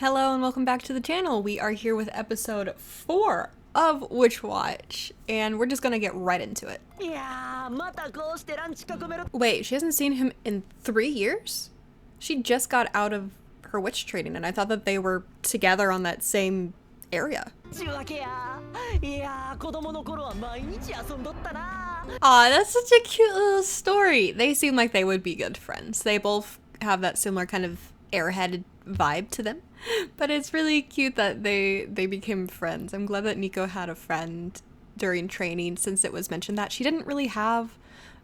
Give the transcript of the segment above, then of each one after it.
Hello and welcome back to the channel. We are here with episode 4 of Witch Watch, and we're just gonna get right into it. Wait, she hasn't seen him in 3 years? She just got out of her witch training, and I thought that they were together on that same area. Aw, that's such a cute little story. They seem like they would be good friends. They both have that similar kind of airheaded vibe to them. But it's really cute that they became friends. I'm glad that Nico had a friend during training, since it was mentioned that she didn't really have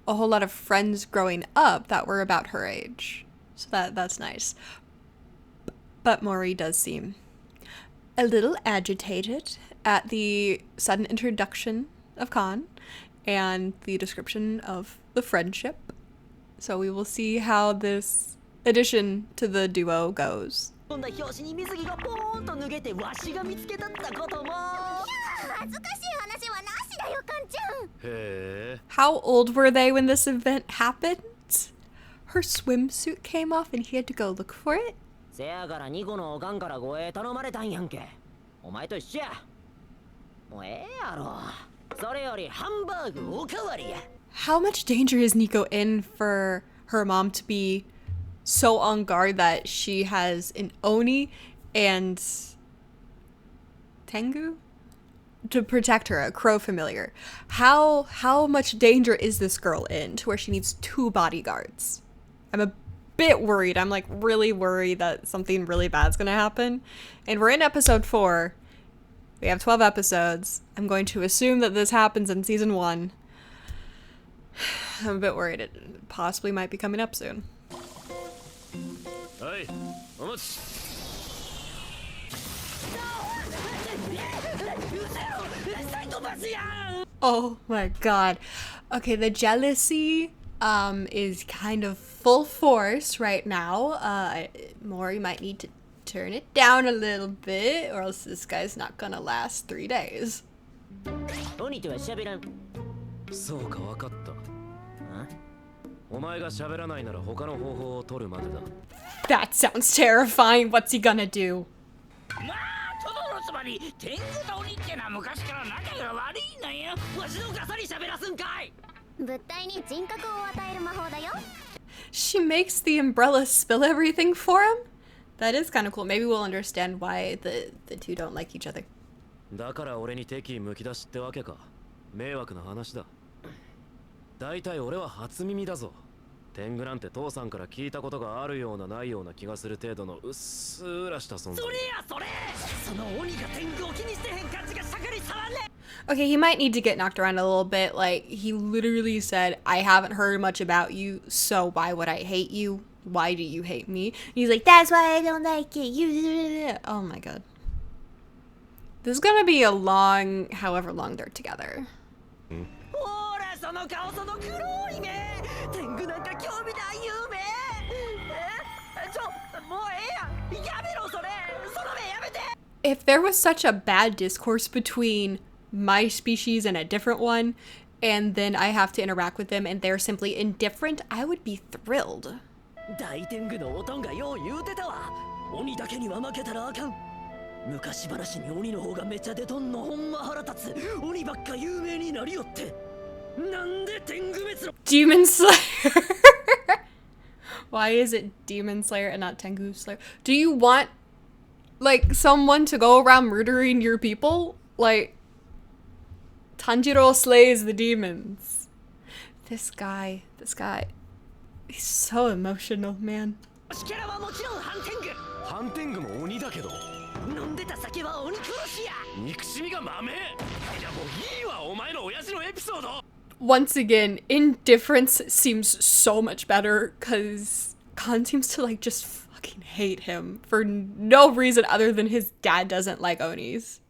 a whole lot of friends growing up that were about her age. So that's nice. But Mori does seem a little agitated at the sudden introduction of Khan and the description of the friendship. So we will see how this addition to the duo goes. How old were they when this event happened? Her swimsuit came off and he had to go look for it? How much danger is Nico in for her mom to be so on guard that she has an Oni and Tengu to protect her, a crow familiar? How much danger is this girl in to where she needs 2 bodyguards? I'm a bit worried. I'm like really worried that something really bad's gonna happen. And we're in episode 4. We have 12 episodes. I'm going to assume that this happens in season 1. I'm a bit worried it possibly might be coming up soon. Oh my god. Okay, the jealousy is kind of full force right now. Mori might need to turn it down a little bit, or else this guy's not gonna last 3 days. That sounds terrifying. What's he gonna do? She makes the umbrella spill everything for him? That is kind of cool. Maybe we'll understand why the two don't like each other. Okay, he might need to get knocked around a little bit. Like, he literally said, I haven't heard much about you, so why would I hate you? Why do you hate me? And he's like, that's why I don't like it. You. Oh my god. This is gonna be a long, however long they're together. If there was such a bad discourse between my species and a different one, and then I have to interact with them and they're simply indifferent, I would be thrilled. Demon Slayer. Why is it Demon Slayer and not Tengu Slayer? Do you want, like, someone to go around murdering your people? Like, Tanjiro slays the demons. This guy, he's so emotional, man. Once again, indifference seems so much better because Khan seems to like just fucking hate him for no reason other than his dad doesn't like Onis.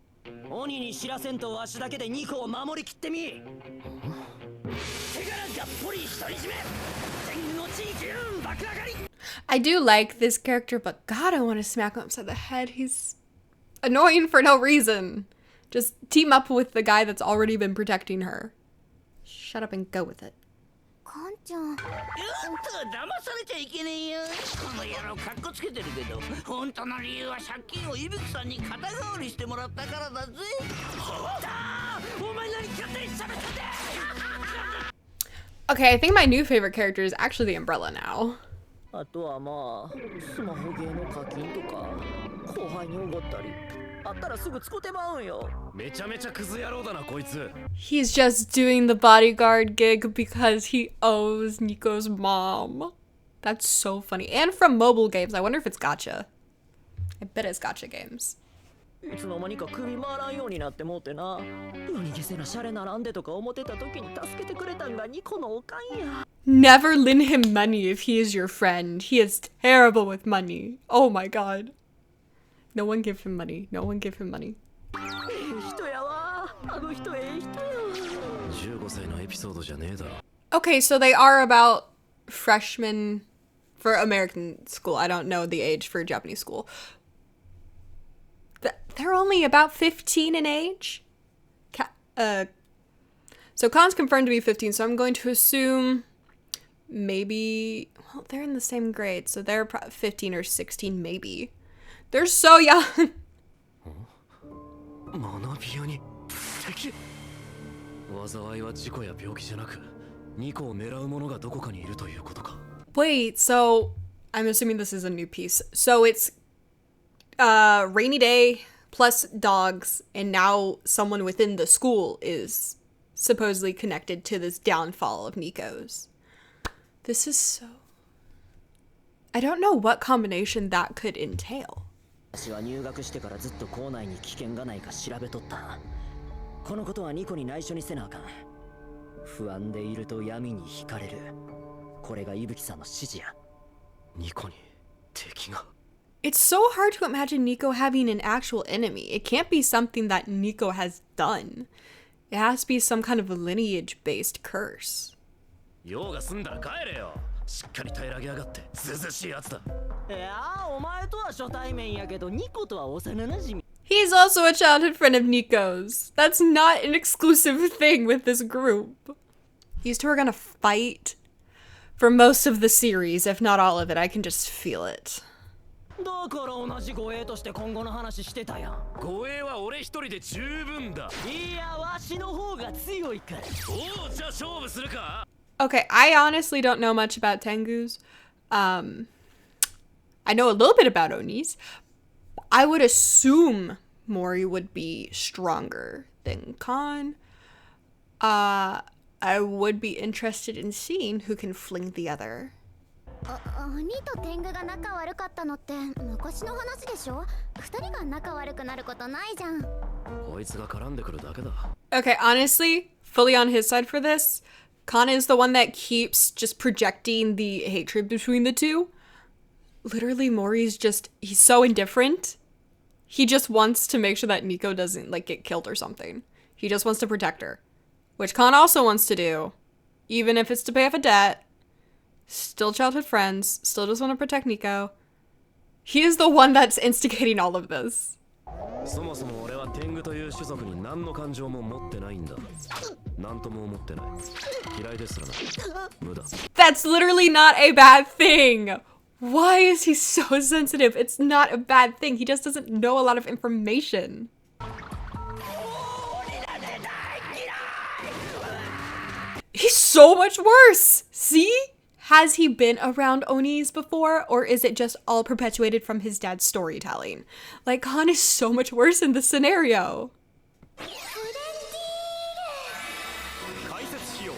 I do like this character, but god, I want to smack him upside the head. He's annoying for no reason. Just team up with the guy that's already been protecting her. Shut up and go with it. カンちゃん。騙されちゃいけねえよ。この野郎カッコつけてるけど、本当の理由は借金を伊吹さんに肩代わりしてもらったからだぜ。お前何勝手にされたんだ。Okay, I think my new favorite character is actually the umbrella now. あとはまあスマホゲーの課金とか後輩におごったりあったらすぐ使ってまうんよ。めちゃめちゃクズ野郎だなこいつ。 He's just doing the bodyguard gig because he owes Nico's mom. That's so funny. And from mobile games. I wonder if it's gacha. I bet it's gacha games. いつの間にか首回らんようになってもうてな。夜逃げせなシャレならんでとか思ってた時に助けてくれたんがニコのおかんや。Never lend him money if he is your friend. He is terrible with money. Oh my god. No one give him money. No one give him money. 人やわ。あの人人や。15歳のエピソードじゃねえだろ。 Okay, so they are about freshmen for American school. I don't know the age for Japanese school. They're only about 15 in age? So Khan's confirmed to be 15, so I'm going to assume maybe... Well, they're in the same grade, so they're 15 or 16 maybe. They're so young! 学び屋に敵。災いは事故や病気じゃなく、ニコを狙う者がどこかにいるということか。Wait, so I'm assuming this is a new piece. So it's rainy day plus dogs, and now someone within the school is supposedly connected to this downfall of Nico's. This is so... I don't know what combination that could entail. 私は入学してからずっと校内に危険がないか調べとった。このことはニコに内緒にせなあかん。不安でいると闇に惹かれる。これが伊吹さんの指示や。ニコに敵が。 It's so hard to imagine Nico having an actual enemy. It can't be something that Nico has done. It has to be some kind of a lineage-based curse. 用が済んだら帰れよ。しっかり平らげやがってずうずうしいやつだ。いやー、お前とは初対面やけどニコとは幼馴染。 He's also a childhood friend of Nico's. That's not an exclusive thing with this group. These two are gonna fight for most of the series, if not all of it. I can just feel it. だから同じ護衛として今後の話してたやん。護衛は俺一人で十分だ。いや、わしの方が強いから。おお、じゃあ勝負するか。 Okay, I honestly don't know much about Tengus. I know a little bit about Onis. I would assume Mori would be stronger than Khan. I would be interested in seeing who can fling the other. 鬼と天狗が仲悪かったのって昔の話でしょ。二人が仲悪くなることないじゃん。こいつが絡んでくるだけだ。 Okay, honestly, fully on his side for this. Khan is the one that keeps just projecting the hatred between the two. Literally, Mori's just, he's so indifferent. He just wants to make sure that Nico doesn't, like, get killed or something. He just wants to protect her. Which Khan also wants to do. Even if it's to pay off a debt. Still childhood friends. Still just want to protect Nico. He is the one that's instigating all of this. そもそも俺は天狗という種族に何の感情も持ってないんだ。何とも思ってない。嫌いですらな。無駄。 That's literally not a bad thing. Why is he so sensitive? It's not a bad thing. He just doesn't know a lot of information. He's so much worse. See? Has he been around Onis before, or is it just all perpetuated from his dad's storytelling? Like, Khan is so much worse in this scenario. 解説しよう。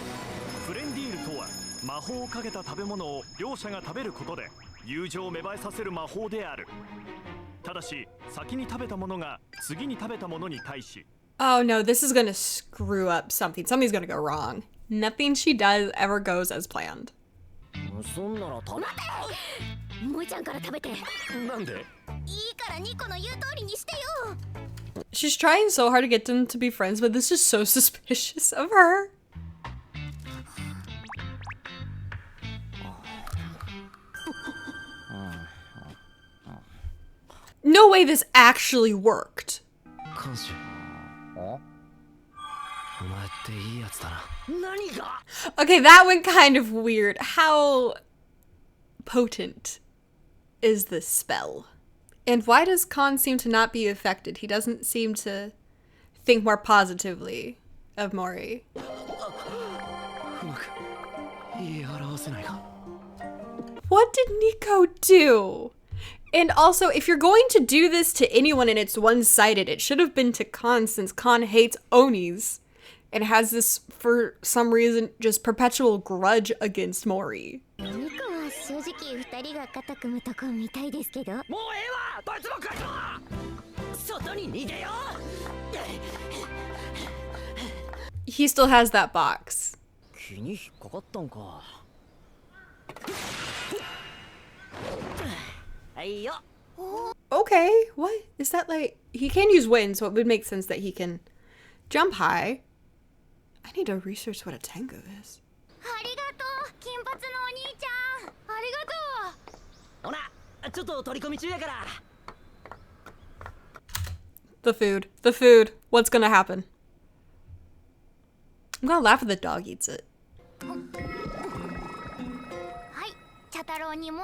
フレンディールとは魔法をかけた食べ物を両者が食べることで友情を芽生えさせる魔法である。ただし先に食べたものが次に食べたものに対し。 Oh no, this is gonna screw up something. Something's gonna go wrong. Nothing she does ever goes as planned. そんなら食べ。もいちゃんから食べて。なんで？いいからニコの言う通りにしてよ。 She's trying so hard to get them to be friends, but this is so suspicious of her. No way this actually worked. お前っていいやつだな。何が Okay, that went kind of weird. How potent is this spell? And why does Khan seem to not be affected? He doesn't seem to think more positively of Mori. うまく言い表せないか。 What did Nico do? And also, if you're going to do this to anyone and it's one-sided, it should have been to Khan, since Khan hates Onis and has this, for some reason, just perpetual grudge against Mori. ニコは正直二人が肩組むとこ見たいですけど。もうええわどいつもこいつも外に逃げよ He still has that box. 気に引っかかったんか。はいよ Okay, what? Is that like... He can use wind, so it would make sense that he can jump high. I need to research what a tango is. ありがとう金髪のお兄ちゃん。ありがとう。ほなちょっと取り込み中やから The food. The food. What's gonna happen? I'm gonna laugh if the dog eats it. はい茶太郎にも。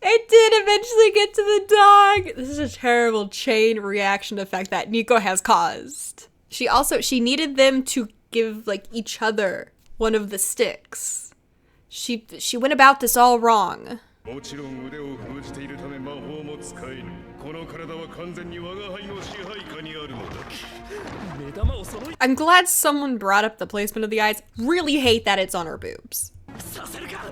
It did eventually get to the dog. This is a terrible chain reaction effect that Nico has caused. She needed them to give like each other one of the sticks. She went about this all wrong. もちろん腕を封じているため魔法も使えぬ。この体は完全に我が輩の支配下にあるのだ。 目玉を揃え I'm glad someone brought up the placement of the eyes. Really hate that it's on her boobs. させるか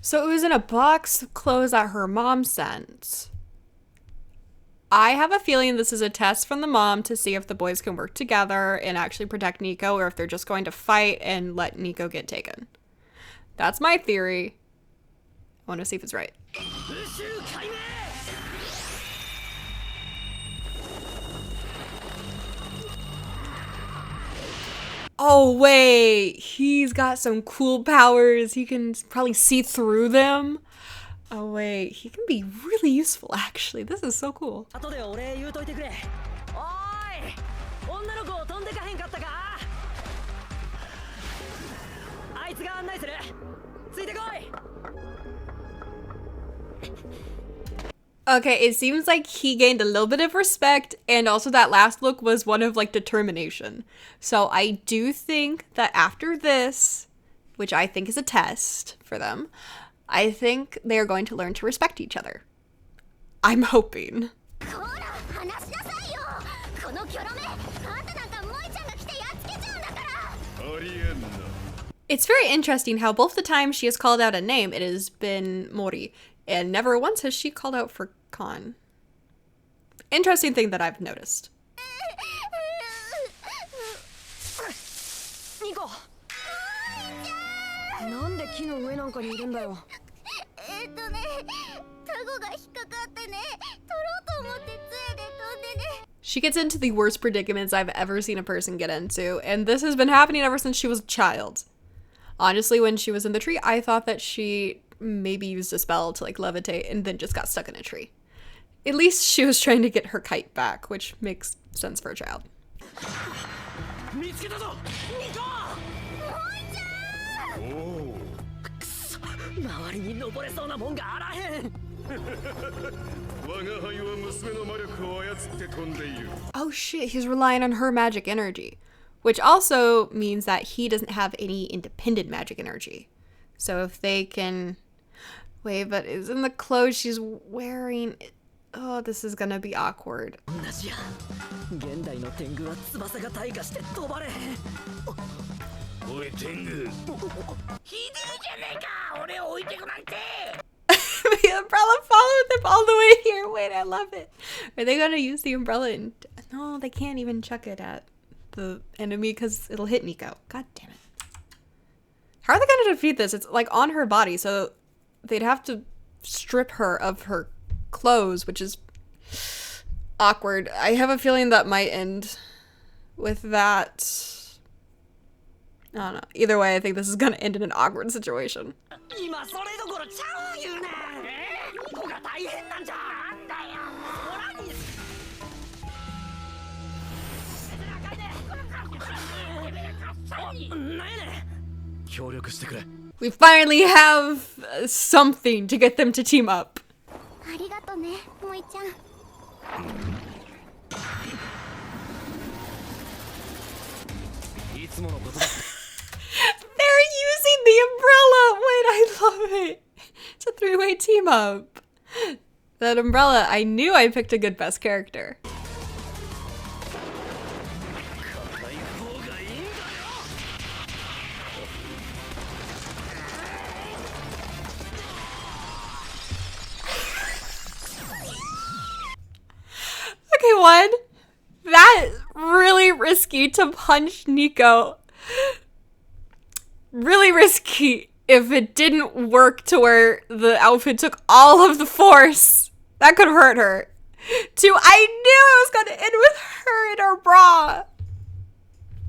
So it was in a box of clothes that her mom sent. I have a feeling this is a test from the mom to see if the boys can work together and actually protect Nico, or if they're just going to fight and let Nico get taken. That's my theory. I want to see if it's right. 宇宙解明 Oh, wait. He's got some cool powers. He can probably see through them. Oh, wait. He can be really useful, actually. This is so cool. 後でお礼言うといてくれ。おーい女の子を飛んでかへんかったかあいつが案内するついてこい Okay, it seems like he gained a little bit of respect, and also that last look was one of like determination. So I do think that after this, which I think is a test for them, I think they are going to learn to respect each other. I'm hoping. こら話しなさいよ。このキョロメあんたなんか萌ちゃんが来てやっつけちゃうんだから。ありえんな。 It's very interesting how both the times she has called out a name, it has been Mori, and never once has she called out for Khan. Interesting thing that I've noticed. ニコ。なんで木の上なんかにいるんだよ。タゴが引っかかってね。取ろうと思って杖で飛んでね。 She gets into the worst predicaments I've ever seen a person get into, and this has been happening ever since she was a child. Honestly, when she was in the tree, I thought that she maybe used a spell to like levitate and then just got stuck in a tree. At least she was trying to get her kite back, which makes sense for a child. 見つけたぞニコおお。周りに登れそうなもんがあらへん我が輩は娘の魔力を操って飛んでいる。 Oh shit, he's relying on her magic energy, which also means that he doesn't have any independent magic energy. So if they can... Wait, but isn't the clothes she's wearing... Oh, this is gonna be awkward. 同じや。現代の天狗は翼が退化して飛ばれへん。おい天狗。ひでえじゃねえか俺を置いてくなんて The umbrella followed them all the way here. Wait, I love it. Are they gonna use the umbrella and... No, they can't even chuck it at the enemy because it'll hit Nico. God damn it. How are they gonna defeat this? It's like on her body, so they'd have to strip her of her clothes, which is awkward. I have a feeling that might end with that. I don't know. Either way, I think this is gonna end in an awkward situation. 今それどころちゃう言うねん大変なんじゃ。なんだよ。ほらに。なんやねん。協力してくれ。 We finally have something to get them to team up. ありがとね、萌ちゃん。いつものことだ。 They're using the umbrella! Wait, I love it. It's a three-way team up. That umbrella, I knew I picked a good best character. Okay, one. That's really risky to punch Nico. Really risky if it didn't work to where the outfit took all of the force. That could hurt her. Two, I knew it was gonna end with her in her bra.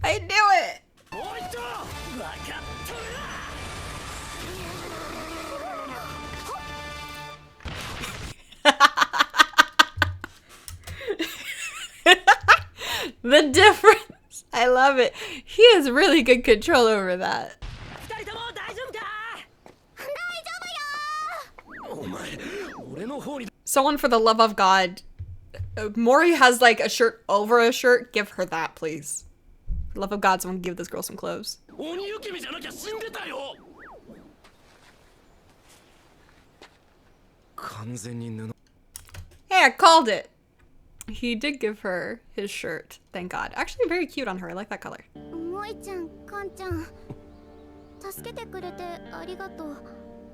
I knew it. The difference. I love it. He has really good control over that. Someone for the love of God. Mori has like a shirt over a shirt. Give her that, please. For the love of God, someone give this girl some clothes. Hey, I called it. He did give her his shirt, thank God. Actually, very cute on her. I like that color. 萌ちゃん、カンちゃん。助けてくれてありがとう。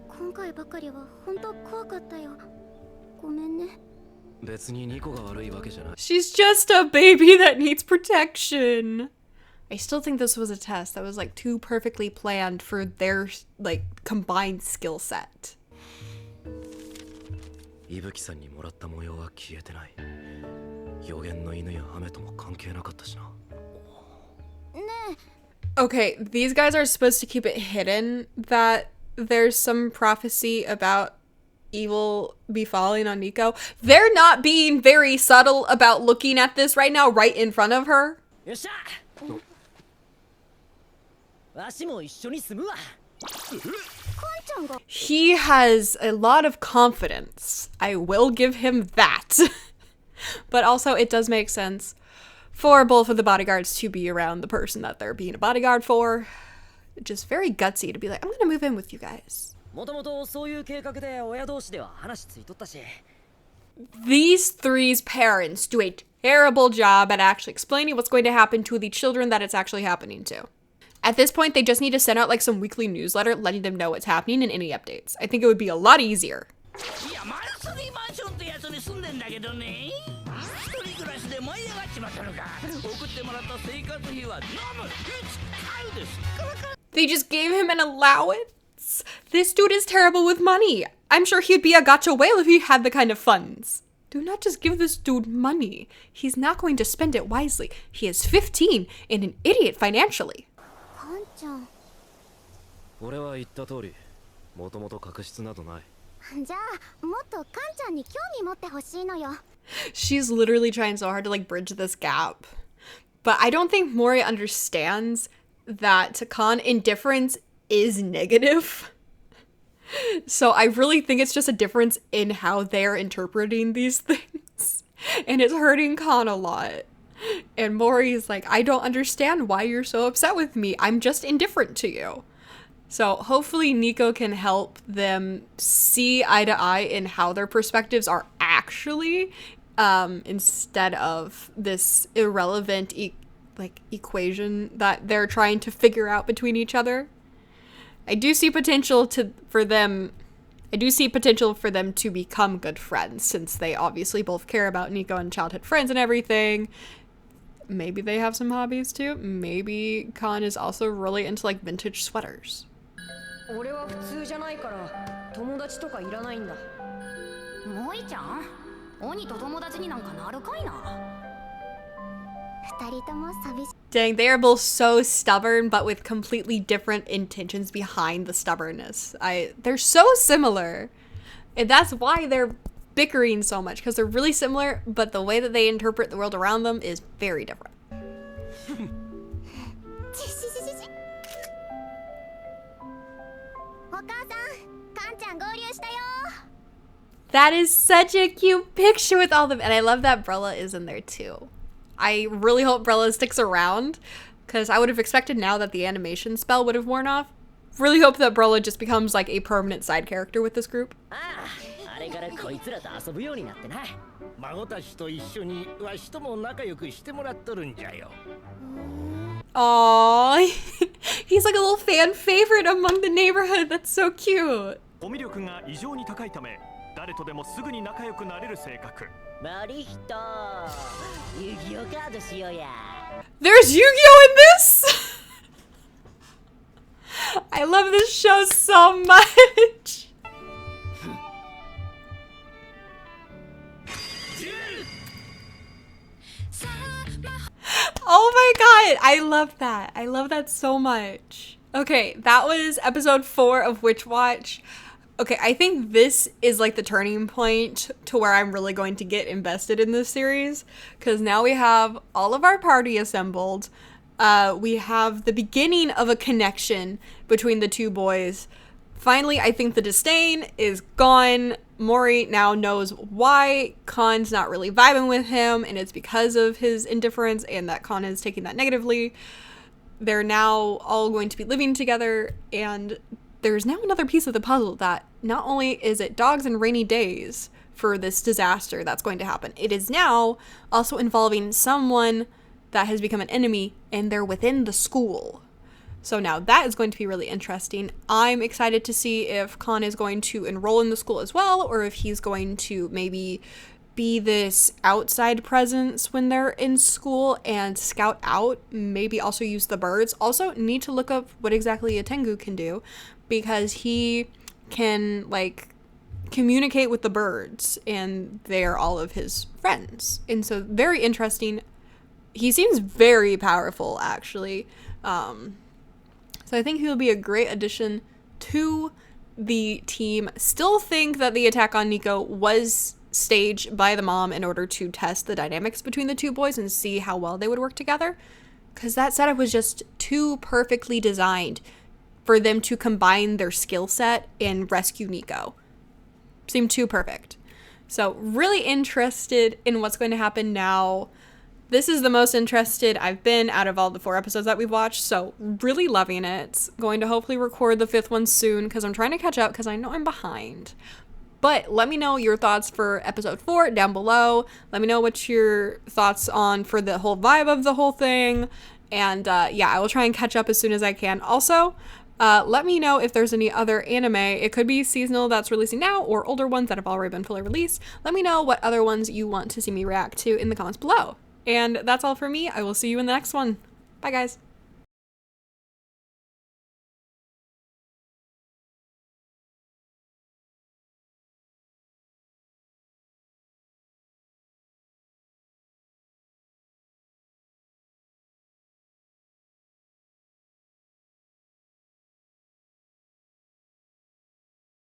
今回ばかりは本当怖かったよ。ごめんね。 別にニコが悪いわけじゃない。 She's just a baby that needs protection. I still think this was a test that was like too perfectly planned for their like combined skill set. 伊吹さんにもらった模様は消えてない。予言の犬やハメとも関係なかったしな。ねえ。 Okay, these guys are supposed to keep it hidden that there's some prophecy about evil befalling on Nico. They're not being very subtle about looking at this right now, right in front of her. よっしゃ。わしも一緒に住むわ。 He has a lot of confidence. I will give him that. But also, it does make sense for both of the bodyguards to be around the person that they're being a bodyguard for. Just very gutsy to be like, I'm gonna move in with you guys. もともとそういう計画で親同士では話ついとったし。 These three's parents do a terrible job at actually explaining what's going to happen to the children that it's actually happening to. At this point, they just need to send out like some weekly newsletter letting them know what's happening and any updates. I think it would be a lot easier. いや、マンスリーマンションってやつに住んでんだけどね。一人暮らしで舞い上がっちまったのか。送ってもらった生活費は飲む、使うです。 They just gave him an allowance? This dude is terrible with money. I'm sure he'd be a gotcha whale if he had the kind of funds. Do not just give this dude money. He's not going to spend it wisely. He is 15 and an idiot financially. カンちゃん。俺は言った通り、もともと確執などない。じゃあ、もっとカンちゃんに興味持ってほしいのよ。 She's literally trying so hard to like bridge this gap. But I don't think Mori understands that to Khan, indifference is negative. So I really think it's just a difference in how they're interpreting these things. And it's hurting Khan a lot. And Mori's like, I don't understand why you're so upset with me. I'm just indifferent to you. So hopefully Nico can help them see eye to eye in how their perspectives are actually, instead of this irrelevant equation that they're trying to figure out between each other. I do see potential for them to become good friends, since they obviously both care about Nico and childhood friends and everything. Maybe they have some hobbies too. Maybe Khan is also really into like vintage sweaters. 俺は普通じゃないから友達とかいらないんだ。萌ちゃん、鬼と友達になんかなるかいな。二人とも寂しい。 Dang, they are both so stubborn, but with completely different intentions behind the stubbornness. They're so similar. And that's why they're bickering so much because they're really similar, but the way that they interpret the world around them is very different. That is such a cute picture with all of them, and I love that 𝕬𝕠𝕣 is in there too. I really hope 𝕬𝕠𝕣 sticks around, because I would have expected now that the animation spell would have worn off. Really hope that 𝕬𝕠𝕣 just becomes like a permanent side character with this group. あれからこいつらと遊ぶようになってな。孫たちと一緒にわしとも仲良くしてもらっとるんじゃよ。 Aww, he's like a little fan favorite among the neighborhood. That's so cute. コミュ力が異常に高いため、誰とでもすぐに仲良くなれる性格。マリヒト、遊戯王カードしようや。 There's Yu-Gi-Oh in this? I love this show so much. Oh my god, I love that. I love that so much. Okay, that was episode 4 of Witch Watch. Okay, I think this is like the turning point to where I'm really going to get invested in this series, because now we have all of our party assembled. We have the beginning of a connection between the two boys. Finally, I think the disdain is gone. Mori now knows why Khan's not really vibing with him, and it's because of his indifference and that Khan is taking that negatively. They're now all going to be living together, and there's now another piece of the puzzle that not only is it dogs and rainy days for this disaster that's going to happen, it is now also involving someone that has become an enemy, and they're within the school. So now that is going to be really interesting. I'm excited to see if Khan is going to enroll in the school as well, or if he's going to maybe be this outside presence when they're in school and scout out, maybe also use the birds. Also need to look up what exactly a Tengu can do, because he can like communicate with the birds and they're all of his friends. And so very interesting. He seems very powerful actually. So I think he'll be a great addition to the team. Still think that the attack on Nico was staged by the mom in order to test the dynamics between the two boys and see how well they would work together, because that setup was just too perfectly designed for them to combine their skill set and rescue Nico. Seemed too perfect. So really interested in what's going to happen now. This is the most interested I've been out of all the 4 episodes that we've watched, so really loving it. Going to hopefully record the 5th one soon, because I'm trying to catch up, because I know I'm behind. But let me know your thoughts for episode 4 down below. Let me know what your thoughts on for the whole vibe of the whole thing. And yeah, I will try and catch up as soon as I can. Also, let me know if there's any other anime. It could be seasonal that's releasing now, or older ones that have already been fully released. Let me know what other ones you want to see me react to in the comments below. And that's all for me. I will see you in the next one. Bye, guys.